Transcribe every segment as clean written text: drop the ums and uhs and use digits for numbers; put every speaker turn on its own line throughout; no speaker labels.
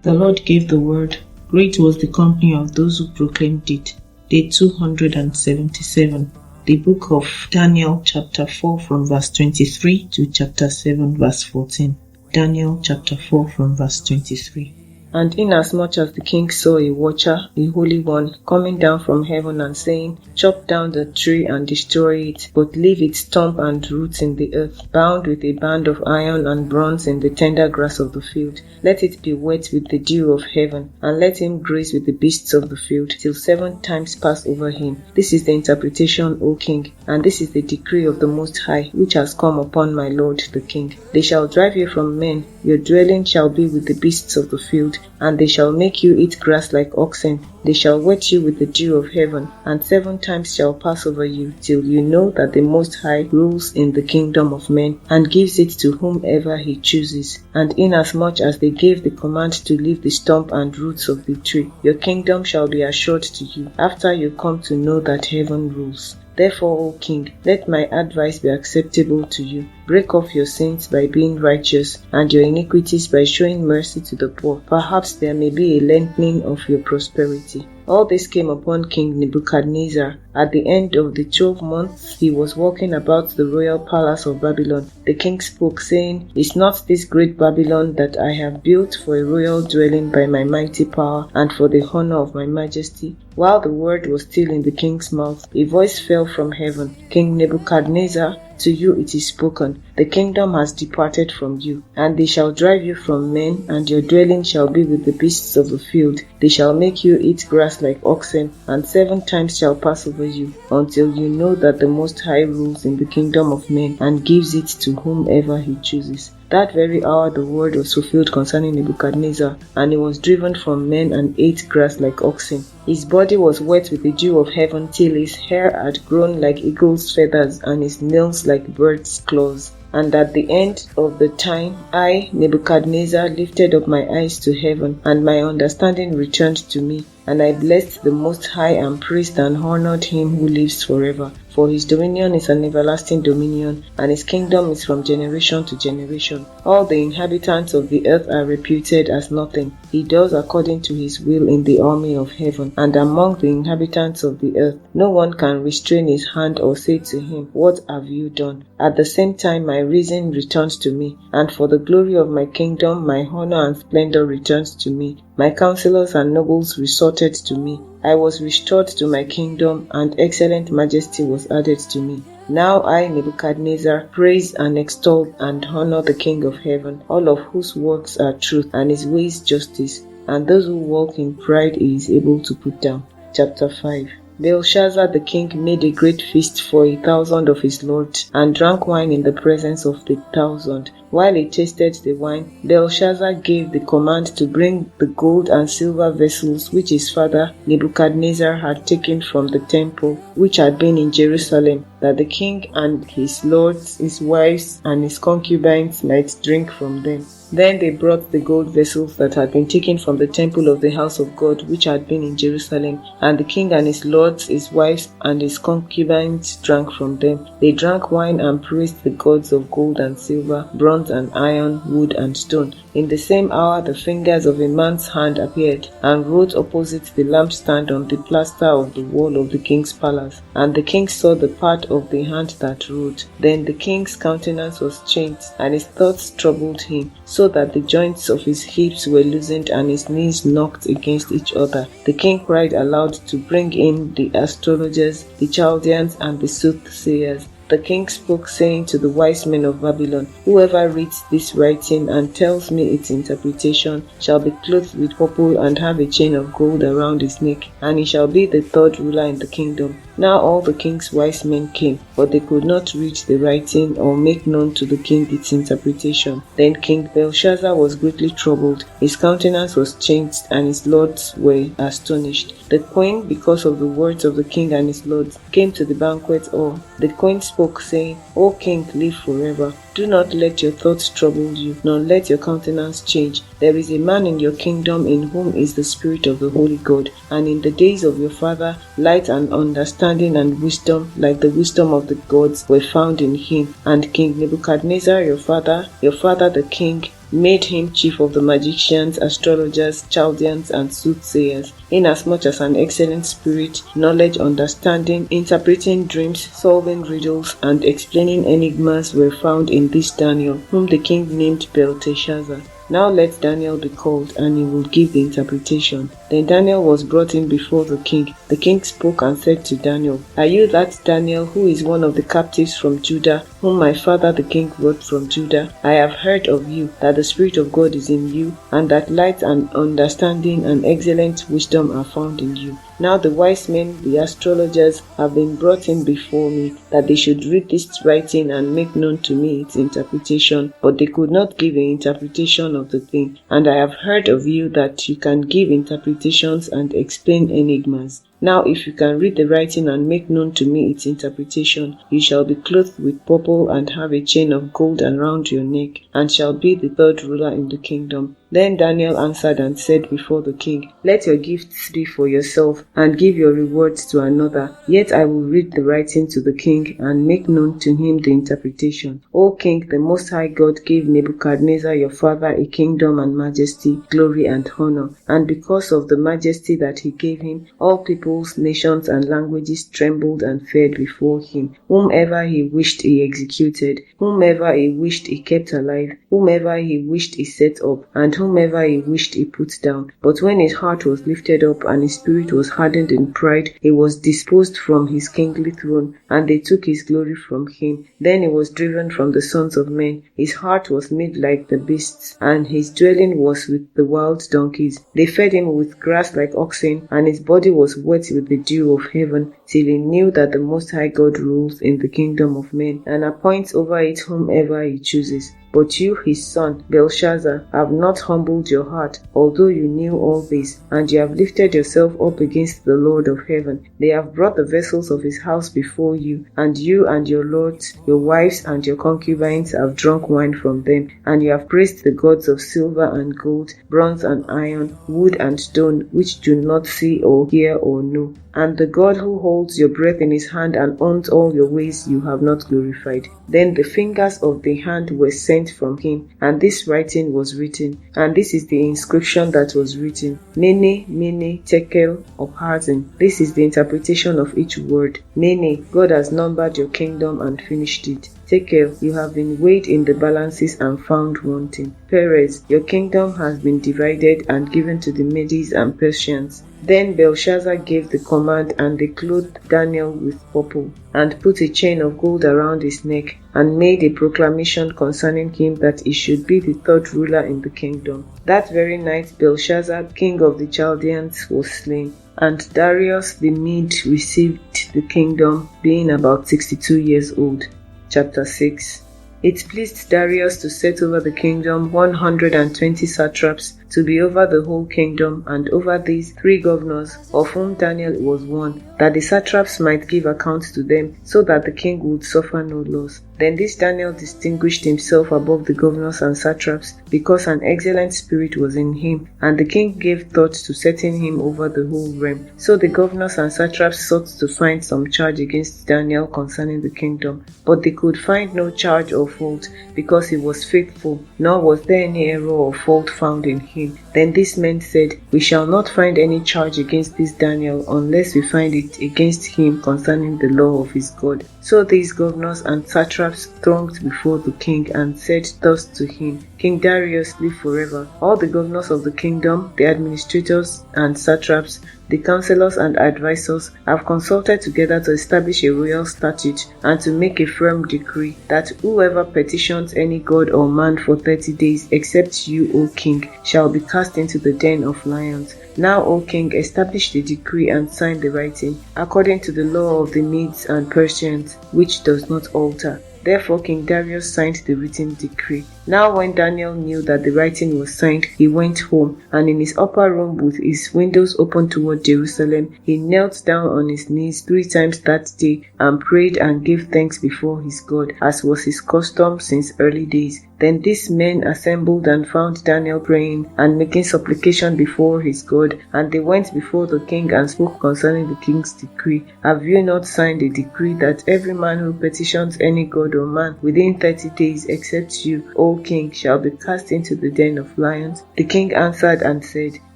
The Lord gave the word. Great was the company of those who proclaimed it. Day 277. The book of Daniel chapter 4 from verse 23 to chapter 7 verse 14. Daniel chapter 4 from verse 23. And inasmuch as the king saw a watcher, a holy one, coming down from heaven and saying, Chop down the tree and destroy it, but leave its stump and roots in the earth, bound with a band of iron and bronze in the tender grass of the field. Let it be wet with the dew of heaven, and let him graze with the beasts of the field, till 7 times pass over him. This is the interpretation, O king, and this is the decree of the Most High, which has come upon my lord the king. They shall drive you from men, your dwelling shall be with the beasts of the field, and they shall make you eat grass like oxen. They shall wet you with the dew of heaven, and 7 times shall pass over you, till you know that the Most High rules in the kingdom of men, and gives it to whomever he chooses. And inasmuch as they gave the command to leave the stump and roots of the tree, your kingdom shall be assured to you, after you come to know that heaven rules. Therefore, O king, let my advice be acceptable to you. Break off your sins by being righteous, and your iniquities by showing mercy to the poor. Perhaps there may be a lengthening of your prosperity. All this came upon King Nebuchadnezzar. At the end of the 12 months, he was walking about the royal palace of Babylon. The king spoke, saying, Is not this great Babylon that I have built for a royal dwelling by my mighty power, and for the honor of my majesty? While the word was still in the king's mouth, a voice fell from heaven. King Nebuchadnezzar, to you it is spoken, the kingdom has departed from you, and they shall drive you from men, and your dwelling shall be with the beasts of the field. They shall make you eat grass like oxen, and 7 times shall pass over you, until you know that the Most High rules in the kingdom of men, and gives it to whomever he chooses. That very hour the word was fulfilled concerning Nebuchadnezzar, and he was driven from men and ate grass like oxen. His body was wet with the dew of heaven, till his hair had grown like eagle's feathers, and his nails like birds' claws. And at the end of the time, I, Nebuchadnezzar, lifted up my eyes to heaven, and my understanding returned to me. And I blessed the Most High, and praised and honored him who lives forever. For his dominion is an everlasting dominion, and his kingdom is from generation to generation. All the inhabitants of the earth are reputed as nothing. He does according to his will in the army of heaven, and among the inhabitants of the earth. No one can restrain his hand or say to him, What have you done? At the same time my reason returns to me, and for the glory of my kingdom my honor and splendor returns to me. My counselors and nobles resorted to me. I was restored to my kingdom, and excellent majesty was added to me. Now I, Nebuchadnezzar, praise and extol and honor the King of heaven, all of whose works are truth, and his ways justice, and those who walk in pride he is able to put down. Chapter 5. Belshazzar the king made a great feast for 1,000 of his lords, and drank wine in the presence of the 1,000. While he tasted the wine, Belshazzar gave the command to bring the gold and silver vessels which his father Nebuchadnezzar had taken from the temple which had been in Jerusalem, that the king and his lords, his wives, and his concubines might drink from them. Then they brought the gold vessels that had been taken from the temple of the house of God which had been in Jerusalem, and the king and his lords, his wives, and his concubines drank from them. They drank wine and praised the gods of gold and silver, bronze and iron, wood and stone. In the same hour the fingers of a man's hand appeared, and wrote opposite the lampstand on the plaster of the wall of the king's palace. And the king saw the part of the hand that wrote. Then the king's countenance was changed, and his thoughts troubled him, so that the joints of his hips were loosened, and his knees knocked against each other. The king cried aloud to bring in the astrologers, the Chaldeans, and the soothsayers. The king spoke, saying to the wise men of Babylon, Whoever reads this writing and tells me its interpretation shall be clothed with purple and have a chain of gold around his neck, and he shall be the 3rd ruler in the kingdom. Now all the king's wise men came, but they could not read the writing or make known to the king its interpretation. Then King Belshazzar was greatly troubled, his countenance was changed, and his lords were astonished. The queen, because of the words of the king and his lords, came to the banquet hall. The queen spoke, saying, O king, live forever. Do not let your thoughts trouble you, nor let your countenance change. There is a man in your kingdom in whom is the Spirit of the Holy God, and in the days of your father, light and understanding and wisdom, like the wisdom of the gods, were found in him. And King Nebuchadnezzar, your father the king, made him chief of the magicians, astrologers, Chaldeans, and soothsayers, inasmuch as an excellent spirit, knowledge, understanding, interpreting dreams, solving riddles, and explaining enigmas were found in this Daniel, whom the king named Belteshazzar. Now let Daniel be called, and he will give the interpretation. Then Daniel was brought in before the king. The king spoke and said to Daniel, Are you that Daniel who is one of the captives from Judah, whom my father the king brought from Judah? I have heard of you, that the Spirit of God is in you, and that light and understanding and excellent wisdom are found in you. Now the wise men, the astrologers, have been brought in before me, that they should read this writing and make known to me its interpretation, but they could not give an interpretation of the thing. And I have heard of you that you can give interpretations and explain enigmas. Now if you can read the writing and make known to me its interpretation, you shall be clothed with purple and have a chain of gold around your neck, and shall be the third ruler in the kingdom. Then Daniel answered and said before the king, Let your gifts be for yourself, and give your rewards to another. Yet I will read the writing to the king, and make known to him the interpretation. O king, the Most High God gave Nebuchadnezzar your father a kingdom and majesty, glory and honor. And because of the majesty that he gave him, all peoples, nations, and languages trembled and feared before him. Whomever he wished he executed, whomever he wished he kept alive, whomever he wished he set up, and whomever he wished he put down. But when his heart was lifted up and his spirit was hardened in pride, he was disposed from his kingly throne, and they took his glory from him. Then he was driven from the sons of men. His heart was made like the beasts, and his dwelling was with the wild donkeys. They fed him with grass like oxen, and his body was wet with the dew of heaven, till he knew that the Most High God rules in the kingdom of men, and appoints over it whomever he chooses. But you, his son, Belshazzar, have not humbled your heart, although you knew all this, and you have lifted yourself up against the Lord of heaven. They have brought the vessels of his house before you, and you and your lords, your wives and your concubines have drunk wine from them, and you have praised the gods of silver and gold, bronze and iron, wood and stone, which do not see or hear or know. And the God who holds your breath in his hand and owns all your ways you have not glorified. Then the fingers of the hand were sent from him, and this writing was written. And this is the inscription that was written: Mene, Mene, Tekel, Upharsin. This is the interpretation of each word. Mene, God has numbered your kingdom and finished it. Tekel, you have been weighed in the balances and found wanting. Perez, your kingdom has been divided and given to the Medes and Persians. Then Belshazzar gave the command, and they clothed Daniel with purple, and put a chain of gold around his neck, and made a proclamation concerning him that he should be the third ruler in the kingdom. That very night Belshazzar, king of the Chaldeans, was slain, and Darius the Mede received the kingdom, being about 62 years old. Chapter 6. It pleased Darius to set over the kingdom 120 satraps, to be over the whole kingdom, and over these 3 governors, of whom Daniel was one, that the satraps might give account to them, so that the king would suffer no loss. Then this Daniel distinguished himself above the governors and satraps, because an excellent spirit was in him, and the king gave thought to setting him over the whole realm. So the governors and satraps sought to find some charge against Daniel concerning the kingdom, but they could find no charge or fault, because he was faithful, nor was there any error or fault found in him. Then these men said, We shall not find any charge against this Daniel, unless we find it against him concerning the law of his God. So these governors and satraps thronged before the king, and said thus to him, King Darius, live forever. All the governors of the kingdom, the administrators and satraps, the counselors and advisors have consulted together to establish a royal statute and to make a firm decree that whoever petitions any god or man for 30 days, except you, O king, shall be cast into the den of lions. Now, O king, establish the decree and sign the writing, according to the law of the Medes and Persians, which does not alter. Therefore King Darius signed the written decree. Now when Daniel knew that the writing was signed, he went home, and in his upper room with his windows open toward Jerusalem, he knelt down on his knees 3 times that day, and prayed and gave thanks before his God, as was his custom since early days. Then these men assembled and found Daniel praying and making supplication before his God. And they went before the king and spoke concerning the king's decree. Have you not signed a decree that every man who petitions any god or man within 30 days except you, O king, shall be cast into the den of lions? The king answered and said,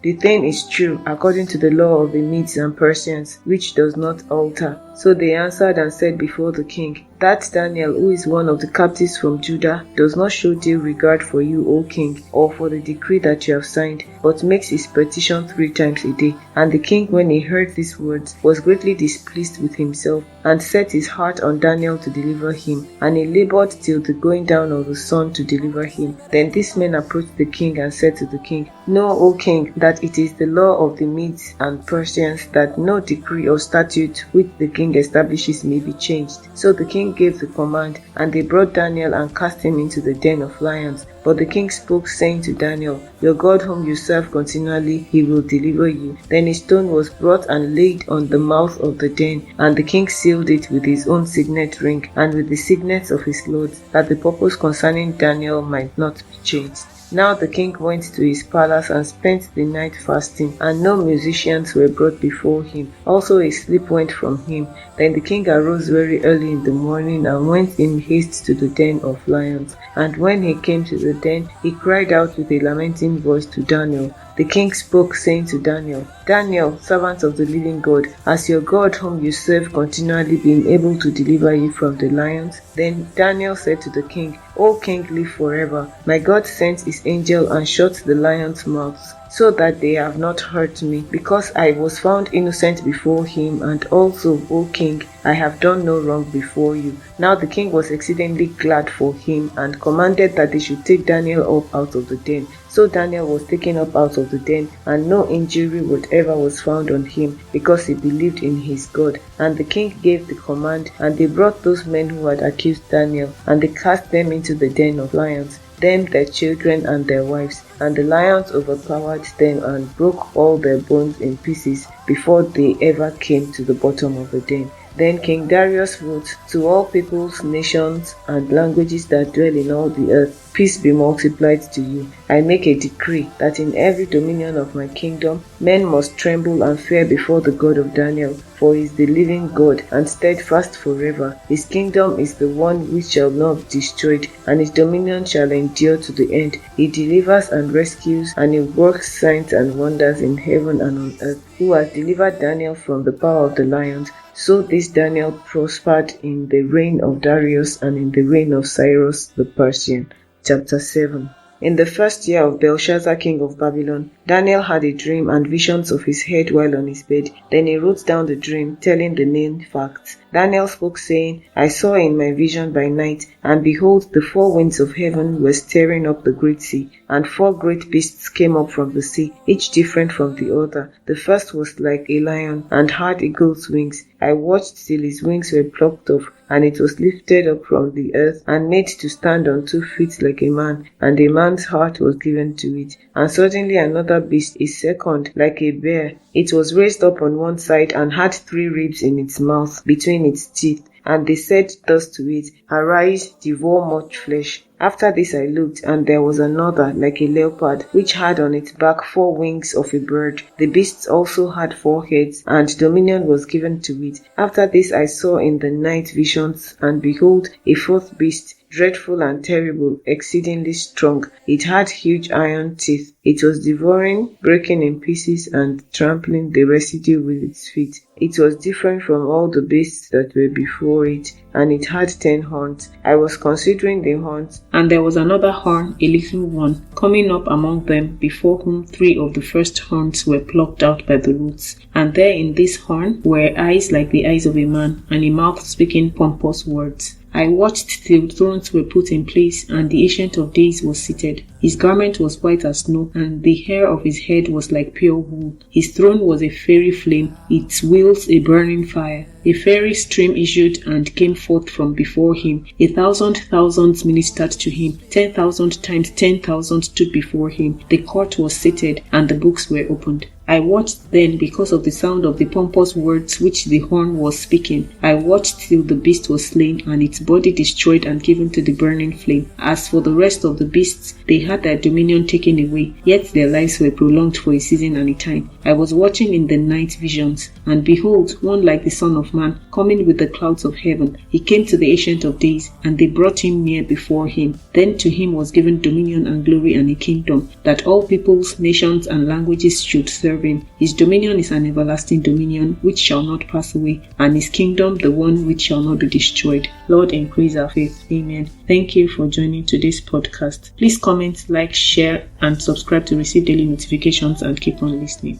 The thing is true, according to the law of the Medes and Persians, which does not alter. So they answered and said before the king, That Daniel, who is one of the captives from Judah, does not show due regard for you, O king, or for the decree that you have signed, but makes his petition 3 times a day. And the king, when he heard these words, was greatly displeased with himself, and set his heart on Daniel to deliver him. And he labored till the going down of the sun to deliver him. Then these men approached the king and said to the king, Know, O king, that it is the law of the Medes and Persians that no decree or statute which the king establishes may be changed. So the king gave the command, and they brought Daniel and cast him into the den of lions. But the king spoke, saying to Daniel, Your God whom you serve continually, he will deliver you. Then a stone was brought and laid on the mouth of the den, and the king sealed it with his own signet ring, and with the signets of his lords, that the purpose concerning Daniel might not be changed. Now the king went to his palace and spent the night fasting, and no musicians were brought before him. Also a sleep went from him. Then the king arose very early in the morning and went in haste to the den of lions. And when he came to the den, he cried out with a lamenting voice to Daniel. The king spoke, saying to Daniel, Daniel, servant of the living God, has your God whom you serve continually been able to deliver you from the lions? Then Daniel said to the king, O king, live forever. My God sent his angel and shut the lions' mouths, so that they have not hurt me, because I was found innocent before him, and also, O king, I have done no wrong before you. Now the king was exceedingly glad for him, and commanded that they should take Daniel up out of the den. So Daniel was taken up out of the den, and no injury whatever was found on him, because he believed in his God. And the king gave the command, and they brought those men who had accused Daniel, and they cast them into the den of lions, them, their children, and their wives. And the lions overpowered them and broke all their bones in pieces before they ever came to the bottom of the den. Then King Darius wrote, To all peoples, nations, and languages that dwell in all the earth, peace be multiplied to you. I make a decree that in every dominion of my kingdom, men must tremble and fear before the God of Daniel, for he is the living God, and steadfast forever. His kingdom is the one which shall not be destroyed, and his dominion shall endure to the end. He delivers and rescues, and he works signs and wonders in heaven and on earth, who has delivered Daniel from the power of the lions. So this Daniel prospered in the reign of Darius and in the reign of Cyrus the Persian. Chapter 7. In the first year of Belshazzar king of Babylon, Daniel had a dream and visions of his head while on his bed. Then he wrote down the dream, telling the main facts. Daniel spoke, saying, I saw in my vision by night, and behold, the 4 winds of heaven were stirring up the great sea, and 4 great beasts came up from the sea, each different from the other. The first was like a lion, and had eagle's wings. I watched till his wings were plucked off, and it was lifted up from the earth, and made to stand on 2 feet like a man, and a man's heart was given to it. And suddenly another beast, a second, like a bear. It was raised up on one side, and had 3 ribs in its mouth, between its teeth. And they said thus to it, Arise, devour much flesh. After this I looked, and there was another, like a leopard, which had on its back 4 wings of a bird. The beasts also had 4 heads, and dominion was given to it. After this I saw in the night visions, and behold, a 4th beast, dreadful and terrible, exceedingly strong. It had huge iron teeth. It was devouring, breaking in pieces, and trampling the residue with its feet. It was different from all the beasts that were before it, and it had 10 horns. I was considering the horns, and there was another horn, a little one, coming up among them, before whom 3 of the first horns were plucked out by the roots. And there in this horn were eyes like the eyes of a man, and a mouth speaking pompous words. I watched till thrones were put in place, and the Ancient of Days was seated. His garment was white as snow, and the hair of his head was like pure wool. His throne was a fiery flame, its wheels a burning fire. A fiery stream issued and came forth from before him. 1,000 thousands ministered to him. 10,000 times 10,000 stood before him. The court was seated, and the books were opened. I watched then because of the sound of the pompous words which the horn was speaking. I watched till the beast was slain, and its body destroyed and given to the burning flame. As for the rest of the beasts, they had their dominion taken away, yet their lives were prolonged for a season and a time. I was watching in the night visions, and behold, one like the Son of Man, coming with the clouds of heaven. He came to the Ancient of Days, and they brought him near before him. Then to him was given dominion and glory and a kingdom, that all peoples, nations, and languages should serve him. His dominion is an everlasting dominion which shall not pass away, and his kingdom the one which shall not be destroyed. Lord, increase our faith. Amen. Thank you for joining today's podcast. Please comment, like, share, and subscribe to receive daily notifications, and keep on listening.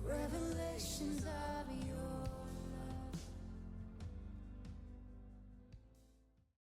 Revelations of